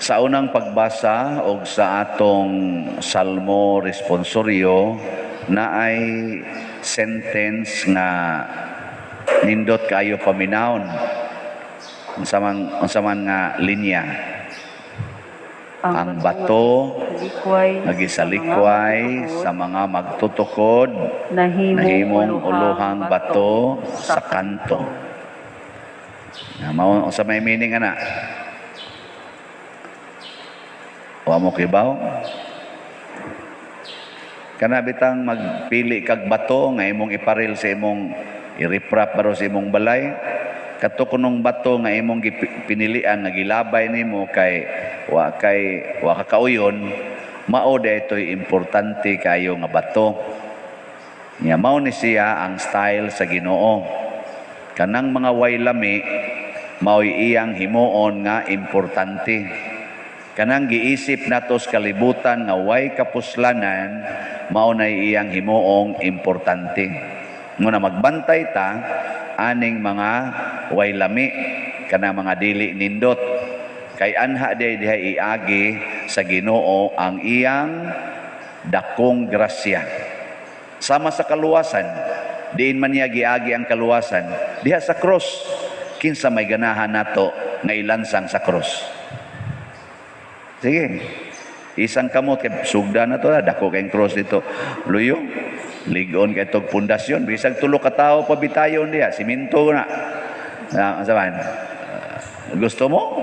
Sa unang pagbasa o sa atong salmo responsoryo na ay sentence nga nindot kayo paminawon unsa man nga linya. Ang bato nagisalikway sa mga magtutukod, nahimong uluhang bato sa kanto. Mao sa may meaning ana. Wa mo kibaw? Kana bitang magpili kag bato nga imong iparil sa imong iriprap baro sa imong balay. Kadto kunong bato nga imong pinilian nga gilabay nimo kay wa kakauyon, mao daytoy importante kayo nga bato. Nya mao ni siya ang style sa Ginoo. Kanang mga way lami mao'y iyang himuon nga importante. Kanang giisip nato sa kalibutan nga way kapuslanan, mao nay iyang himuong importante. Muna magbantay ta aning mga way lami kana mga dili nindot. Kay anha diha iagi sa Ginoo ang iyang dakong grasya. Sama sa kaluwasan, diin man niya giagi ang kaluwasan, diha sa cross kinsa may ganahan nato nga ilansang sa cross. Sige, isang kamot kay sugda na to, dako kay cross dito. Luyo, ligon kay tog pundasyon, bisag tulo ka tawo pabitayon diha, siminto na. Saban. Gusto mo?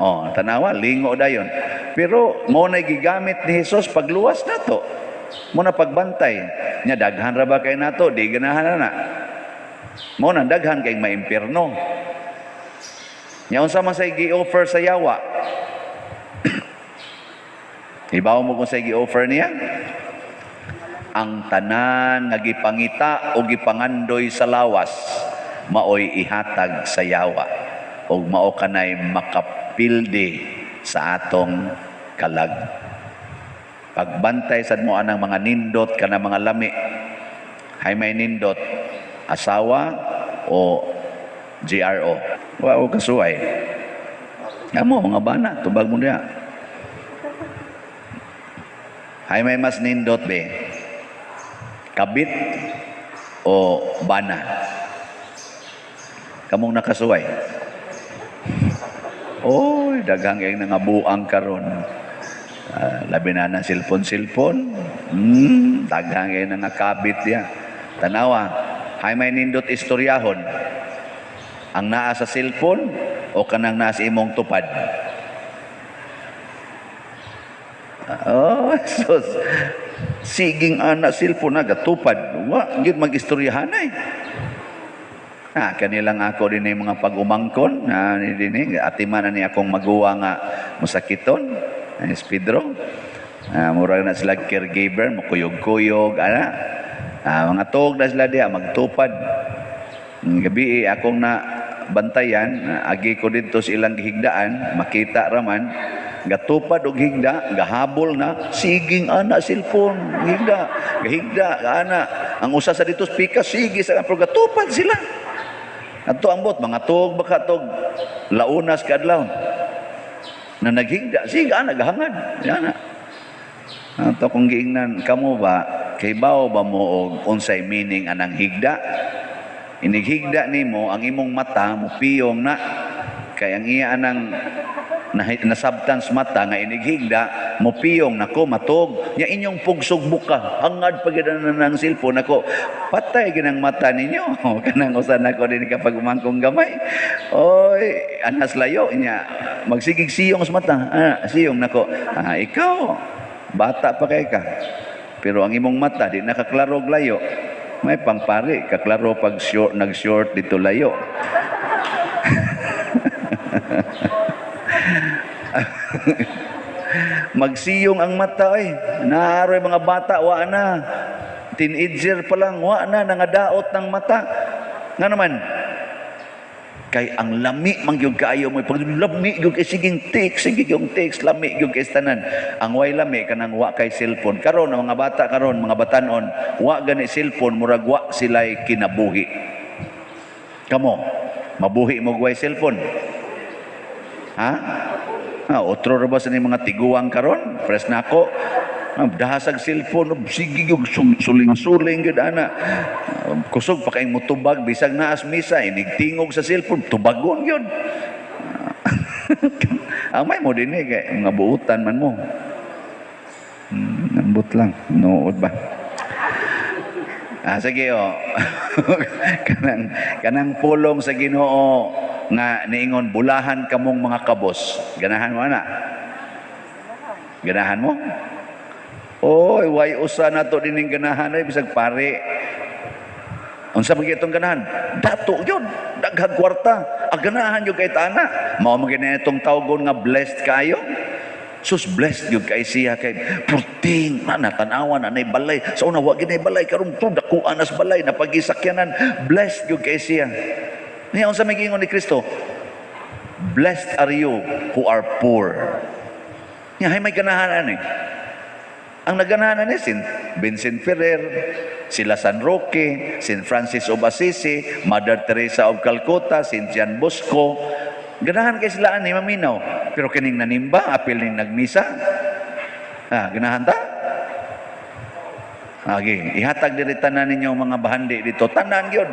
Oh, tanawa, lingo dayon. Pero mo na gigamit ni Hesus pagluwas nato. Mo na pagbantay. Nya daghan ra ba kay nato, di ganahan na. Mo na daghan kay maimpierno. Nya unsa man say gi-offer sa yawa? Ibaw mo kung sa gi-offer niya? Ang tanan nga gipangita o gipangandoy sa lawas, maoy ihatag sa yawa. O mao kanay makapildi sa atong kalag. Pagbantay sad mo anang mga nindot kana mga lami. Hay may nindot, asawa o GRO. Wa o kasuway. Amo mga bana, tubag mo niya. Hay may mas nindot be, kabit o bana. Kamong nakasuway. Oy, daghang kay nangabuang karon. Labi na ng silpon. Daghang kay nangakabit diya. Tanawa, hay may nindot istoryahon. Ang naa sa silpon o kanang naa sa imong tupad. Oh, sus. Siging anak silpon na gatupad. Wa gid mag-istoryahan ay. Kanilang ako din ay mga pag-umangkon na dinhi atiman ni akong maguwa nga mosakiton. Anis Pedro. Murag na sila caregiver, makuyog-kuyog ana. Mga tuog na sila diha magtupad. Gabi akong na bantayan, agi ko dito sa ilang gihigdaan, makita raman gatupad og higda, gahabol na siging ana silpon, gahigda ana. Ang usa sa dito pika sige sa pero gatupad sila. Adto ambot mga tuog baka tog launas kadlaw. Na naghigda sige ana gahangad. Ana. Ato kung giingnan kamo ba kay bao ba mo og unsay meaning anang higda? Inighigda nimo ang imong mata mo piyong na kay ang iya anang nasabtans mata nga inighigda mo piyong nako matog nya inyong pugsog buka hangad pagidanan ng silpon nako patay ginang mata ninyo kanang usan nako din kapag umangkong gamay oy anas layo nya magsigig siyong sa mata siyong nako ikaw bata pa kay ka pero ang imong mata di nakaklarog layo may pangpari kaklaro pag nag-short dito layo. Magsiyong ang mata ay naaroy mga bata wa na teenager pa lang wa na nangadaot ng mata nga naman kay ang lami man gyud kaayo mo pag lami gyud kay siging text lami gyud kay tanan ang way lami kanang wa kay cellphone karon ang mga bata karon mga batanon wa gani cellphone murag wa sila'y kinabuhi kamo mabuhi mo way cellphone ha Otro ra ba sa ni mga tiguang karon? Pres na ako. Dahasag cellphone, sige yung suling-suling gud ana. Kusog pa kayong mutubag bisag naas misa inigtingog sa cellphone, tubagon yun. Amay mo din kay mga buutan man mo. Nambot lang, nood ba? Sige kanang pulong sa Ginoo nga niingon bulahan kamong mga kabos. Ganahan mo ana? Ganahan mo? Oy, way usa na to dining ganahan ay bisag pare. Unsa man itong ganahan? Dato yun, daghang kwarta. Ganahan yung kay tana. Mao man gani itong tawgon nga blessed kayo. Sus blessed yung kay siya kay purting na natanawan na nay balay. Sa una wa ginay balay karon to dakuan as balay na pagisakyanan. Blessed yung kay siya. Niya unsa may giingon ni Kristo? Blessed are you who are poor. Niya hay may ganahan ani. Ang naganahan ni Saint Vincent Ferrer, sila San Roque, Saint Francis of Assisi, Mother Teresa of Calcutta, Saint John Bosco. Ganahan kay sila ani maminaw. Pero kining nanimba, apil ning nagmisa. Ganahan ta? Ihatag diri tanan ninyo mga bahandi dito. Tanan gyud.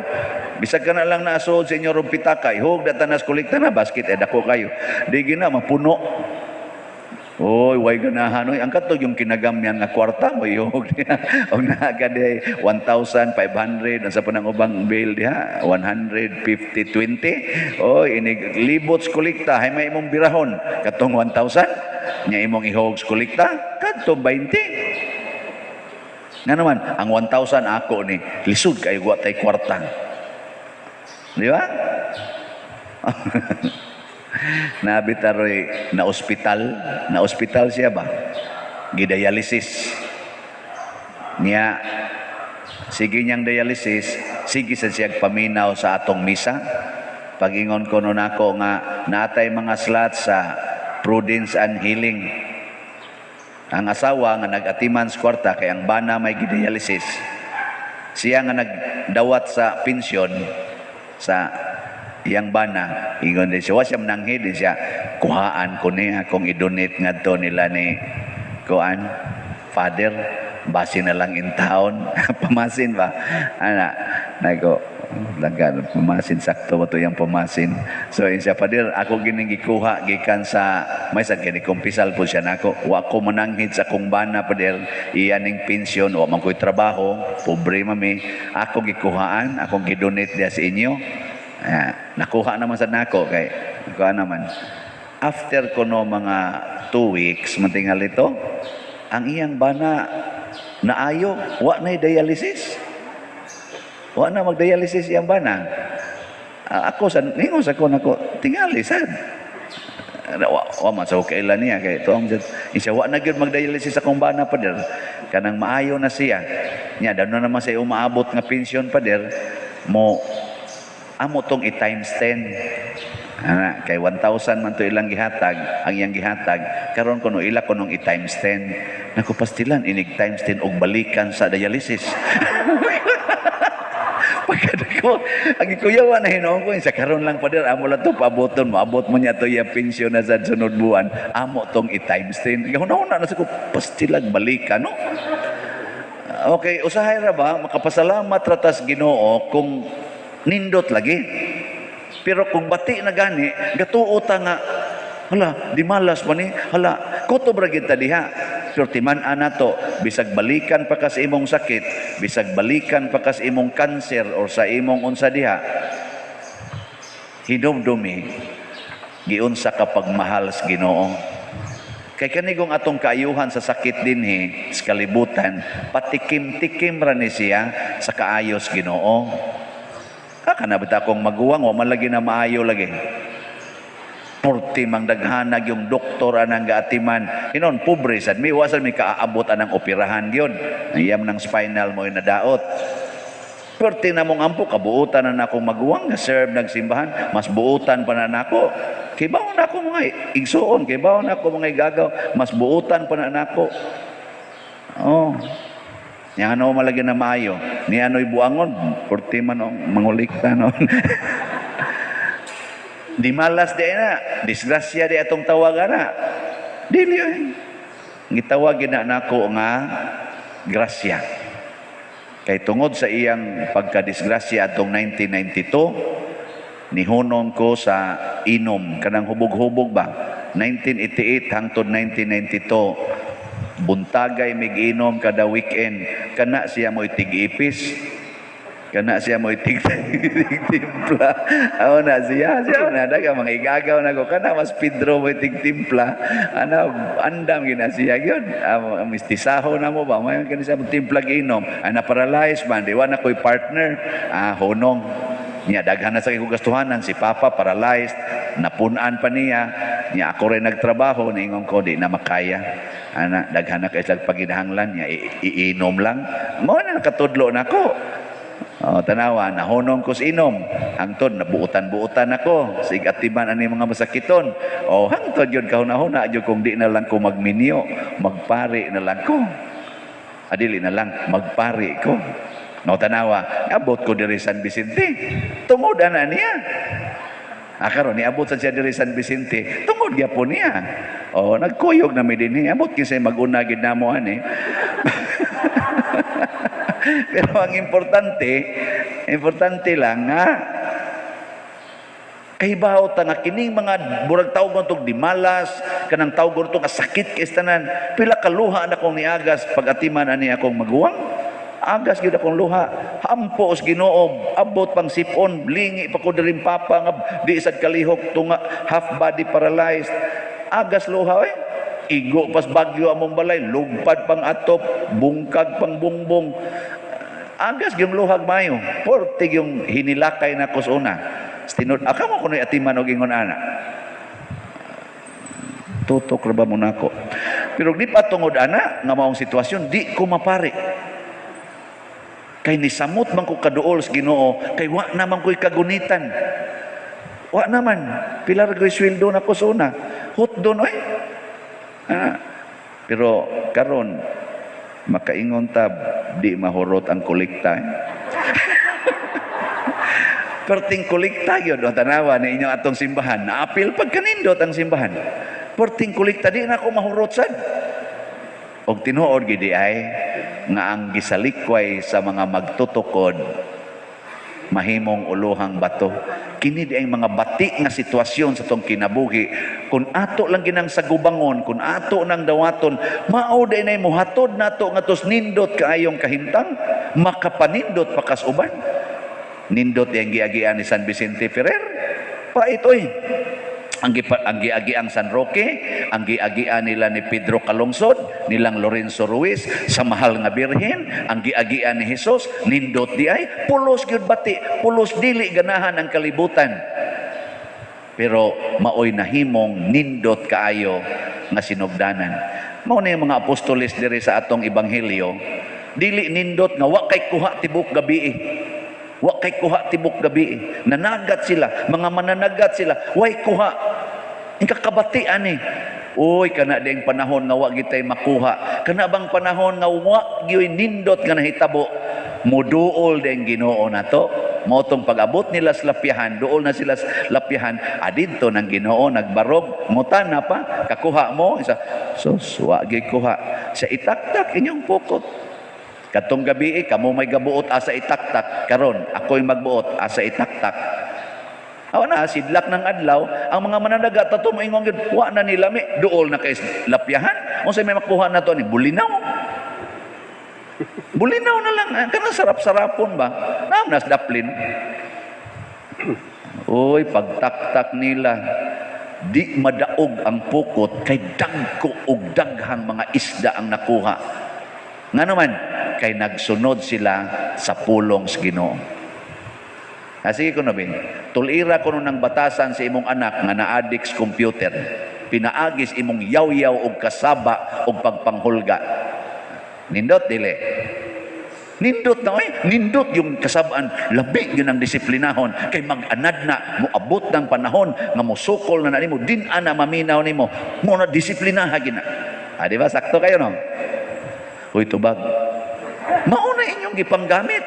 Bisag ka na lang naasuod sa inyo rong pitaka, ihog da tanas kolekta na basket dako kayo. Di gina mapuno. Oy, way ganahan oy. Ang katog yung kinagamyan nga kwarta mo ihog niya. Og naagad 1,500 sa panang ubang bill diha 150-20. Oy, inig libots kolekta hay may imong birahon katong 1,000 nya imong ihog kolekta kadto 20. Nga naman, ang 1,000 ako ni, lisod kayo wa tay kwarta. Di ba? Nabitaroy na ospital siya ba? Gidialysis. Niya, sige niyang dialysis, sige sa siya paminaw sa atong misa. Pag-ingon ko nun ako nga, natay mga slots sa Prudence and Healing. Ang asawa nga nag-atiman sa kwarta kay ang bana may gidialysis. Siya nga nagdawat sa pensyon sa iyang bana. Ingon din siya, wasya mananghid din siya. Kuhaan ko ni akong i-donate nga to nila ni Kuan, Father, basi na lang in town. Pamasin ba? Pamasin, sakto ba ito yung pamasin? So, yun siya, Father, ako gining gikuha, gikan sa, may sa kumpisal po siya na ako. Wa ko mananghid sa kong bana, Father, iyaning pensyon, wa man ko'y trabaho, pobre mami. Ako gikuhaan, akong gidonate dia sa inyo. Nakuha naman sa nako, kay, nakuha naman. After ko no mga 2 weeks, matingal ito, ang iyang bana, naayo, wa na dialysis. Wa na mag-dialysis iyang bana. Ako sa ningon sa ko nako tingali sad. Wa man sa kailan niya kay tuong siya wa na gyud mag-dialysis akong bana pader. Kanang maayo na siya. Nya daw na naman sa umaabot nga pensyon pader mo amo tong i-times 10. Kay 1,000 man to ilang gihatag, ang iyang gihatag karon kuno ila kuno i-times 10. Naku pastilan inig times 10 og balikan sa dialysis. Pagkada ko, ang ikuyawan na hinoon ko, sa karon lang pa din, amo lang ito, paaboton mo, abot mo niya ito yung pensyon na sa sunod buwan, amo itong i-times 10. Gawin na sa ko, pastilag balikan, no? Okay, usahay ra ba, makapasalamat ratas Ginoo kung nindot lagi. Pero kung bati na gani, gatuota nga, hala, di malas pa ni, hala, kutob ra gid ta diha. Pero timan-an nato, bisag balikan pa kas imong sakit, bisag balikan pa kas imong cancer or sa imong unsa diha, hinumdumi, giunsa ka pagmahal sa Ginoo. Kay kanigong atong kaayuhan sa sakit dinhi, sa kalibutan, patikim-tikim ra ni siya sa kaayos Ginoo. Kana bita akong maguwang, wa man lagi na maayo lagi. Porti mang daghanag yung doktor anang gaatiman. Hinon, pobre sad mi, wasan mi kaaabot anang operahan yun. Iyam ng spinal mo yung nadaot. Porti na mong ampo, kabuutan na akong maguwang, na-serve ng simbahan, mas buutan pa na nako. Kibaw na ako mga igsuon, kibaw na ako mga igagaw, mas buutan pa na nako. Oh. Yang ano malagi na maayo. Ni ano'y buangon, porti man mangulikta noon. Di malas di na, disgrasya di atong tawagan na. Dili ay. Gitawagin na nako nga grasya. Kay tungod sa iyang pagkadisgrasya atong 1992, nihunong ko sa inom, kanang hubog-hubog ba? 1988 hangtod 1992, buntagay mig-inom kada weekend, kana siya mo tig-ipis, kana siya mo tig-timpla. Aw na siya na daga mga igagaw na ko, kana mas Pedro mo tig-timpla, ana andam gina siya gyud. Mistisaho na mo ba, may kani siya timpla ginom, ana paralyzed man, di wa na koy partner, honong niya daghan na sa gastuhanan, si Papa paralyzed, napunan pa niya ako rin nagtrabaho, ningon ko di na makaya, ana daghan na kay sa paginahanglan niya, iinom lang mo na nakatudlo nako. Tanawa, nahunong ko sa inom. Hangtod, nabuutan-buutan ako. Sigatiban ani mga masakiton. Hangtod yun kahuna-huna. Yun kung di na lang ko magminyo, magpari na lang ko. Adili na lang, magpari ko. Tanawa, abot ko diri San Vicente. Tungod na niya. Karon niabot sa siya diri San Vicente. Tungod gyapon niya. Nagkuyog na mi dinhi. Abot kinsa mag-una gid namo ani. Pero ang importante lang nga kahibaw ta nga kining mga burag tawgon tog di malas, kanang tawgon tog sakit kay tanan, pila ka luha na kong niagas pag-atiman ani akong maguwang. Agas gyud akong luha, hampo os Ginoo, abot pang sipon, lingi pa ko diri Papa nga di sad kalihok tunga half body paralyzed. Agas luha igo pas bagyo among balay, lugpad pang atop, bungkag pang bungbong. Agas yung luhag mayo, portig yung hinilakay na kusuna. Stinod, aka mo kuno'y atiman o gingon ana. Tutok ra ba mo nako. Pero di pa tungod ana, nga maong sitwasyon, di ko mapari. Kay nisamot man ko kaduol sa Ginoo, kay wa naman ko'y kagunitan. Wa naman, pilar ko'y sweldo na kusuna. Hot doon, pero karon makaingon tab di mahurot ang kolekta. Perting kolekta gyud tanawa ni inyong atong simbahan. Naapil pag kanindot ang simbahan. Perting kolekta di na ako mahurot sad. Og tinuod gid ay nga ang gisalikway sa mga magtutukod mahimong uluhang bato. Kini di ay mga bati nga sitwasyon sa tong kinabuhi. Kung ato lang ginang sagubangon, kung ato nang dawaton, mao day nay mohatod nato ngatos nindot kaayong kahintang, makapanindot pa kas uban. Nindot yang giagian ni San Vicente Ferrer. Pa itoy. Ang giagiang San Roque, ang giagian nila ni Pedro Calungsod, nilang Lorenzo Ruiz, sa mahal nga birhen, ang giagian ni Jesus, nindot di ay, pulos gyud bati, pulos dili ganahan ang kalibutan. Pero maoy nahimong nindot kaayo nga sinugdanan. Mao na yung mga apostoles diri sa atong ebanghelyo, dili nindot nga wa kay kuha tibok gabi. Wa kay kuha tibok gabi. Nanagat sila, mga mananagat sila, way kuha. Ang kakabati ani. Uy, kana ding panahon nga wa gitay makuha. Kana bang panahon nga wa gyud nindot nga nahitabo. Muduol ding Ginoo nato. Mao tong pag-abot nila sa lapyahan, duol na sila sa lapyahan, adidto nang Ginoo nagbarog, ngutana pa, kakuha mo isa. So, wa gyud kuha. Sa itaktak inyong pukot. Katong gabi kamo may gabuot asa itaktak, karon ako'y magbuot asa itaktak. Aw na sidlak ng adlaw, ang mga mananaga tato moingon gyud wa na nila mi duol na kay lapyahan. Unsay may makuha nato ni bulinaw. Bulinaw na lang, kanang sarap-sarapon ba? Nas daplin. Oy, pagtaktak nila, di madaog ang pukot kay dagko og daghang mga isda ang nakuha. Nga naman, kay nagsunod sila sa pulong sa Ginoo. Sige ko na bin, tulira ko nung batasan sa imong anak nga na-addict sa computer. Pinaagis imong yaw-yaw og kasaba og pagpanghulga. Nindot dili. Nindot na nindot yung kasabaan, labi yun ang disiplinahon kay mag-anad na moabot ng panahon nga mosukol na nimo din ana maminaw nimo mo na disiplinaha gina. Di ba sakto kayo no? Uy tubag. Mauna inyong gipanggamit.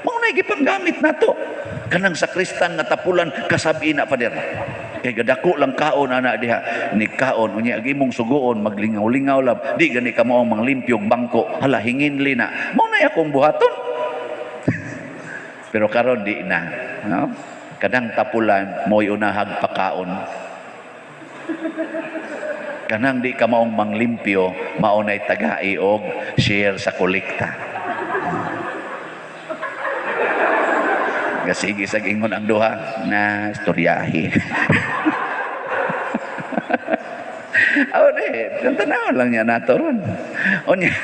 Mauna gipanggamit nato. Kanang sakristan nga tapulan kasabi na pader. Kay gadako lang kaon ana diha ni kaon unya imong suguon maglingaw-lingaw lang. Di gani ka mao manglimpyog bangko. Hala hinginli na. Mao na akong buhaton. Pero karon di na, no? Kanang tapulan mo'y unahag pakaon. Kanang di ka maong manglimpyo, maunay tagai og share sa kolekta. Sige sa ingon ang duha na istoryahi. Tanaw lang niya nato ron. Onya.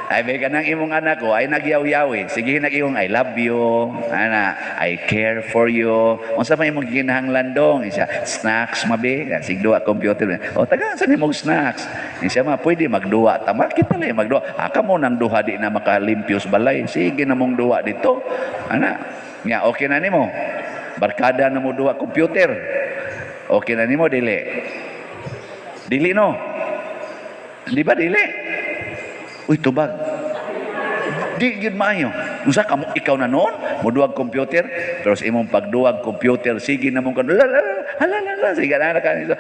Ay may kanang imong anak ko ay nagyaw-yawi. Sige nag-iong I love you, ana, I care for you. Unsa may imong ginahanglan dong? Isa snacks mabi, sigduwa computer. O tagaan sa nimong snacks. Isa ma pwede magduwa tama kita lang magduwa. Kamo nang duha di na makalimpyos balay. Sige na mong duwa dito. Ana, nya okay na nimo. Barkada na mo duwa computer. Okay na nimo dili. Dili no. Di ba dili? Uy, tubag. Di gid maayo. Usa ka mo ikaw na noon, moduwag computer, pero sa imong pagduwag computer sige na mong hala sige na kanisa.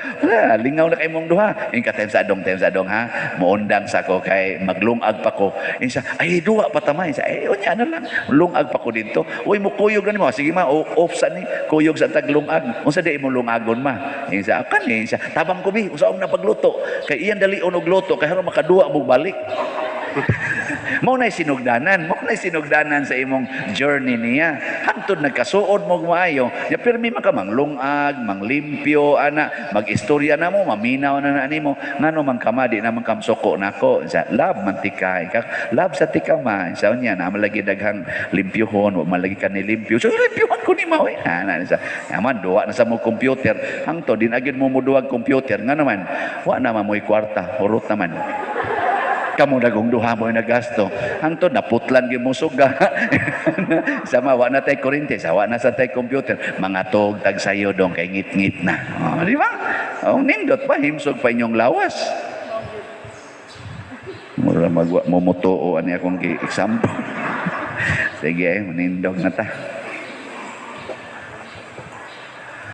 Lingaw na kay mong duha. Inka time sa adong ha. Muundang sa ko kay maglungag pa ko. Insa ay duwa pa tamay sa unya na lang. Lungag pa ko dito. Uy mo kuyog na mo. Sige ma off sa ni kuyog sa taglungag. Unsa di imong lungagon ma? Insa kan insa tabang ko bi usaong na pagluto. Kay iyan dali og luto kay haron makaduwa mo balik. Mao nay sinugdanan sa imong journey niya. Hangtod nagkasuod mo maayo, ya pirmi man ka manglungag, manglimpyo ana, magistorya na mo, maminaw na nimo, ngano man kamadi na man kamsuko nako. Sa love mantika, love sa tikama. Sa unya na malagi daghang limpyuhon, wa malagi ka ni limpyo. So limpyuhan ko ni mao ana sa. Yaman duwa na sa mo computer. Hangtod din agid mo muduwag computer ngano man. Wa na moy kwarta, hurot naman. Kamu dagong duha mo nagasto. Hangtod naputlan gyud mo suga. Sama wa na tay kuryente, sawa na sa tay computer. Mga tog tag sayo dong kay ngit-ngit na. Oh, di ba? Oh, nindot pa himsog pa inyong lawas. Mura magwa mo mutuo ani akong example. Sige, manindog na ta.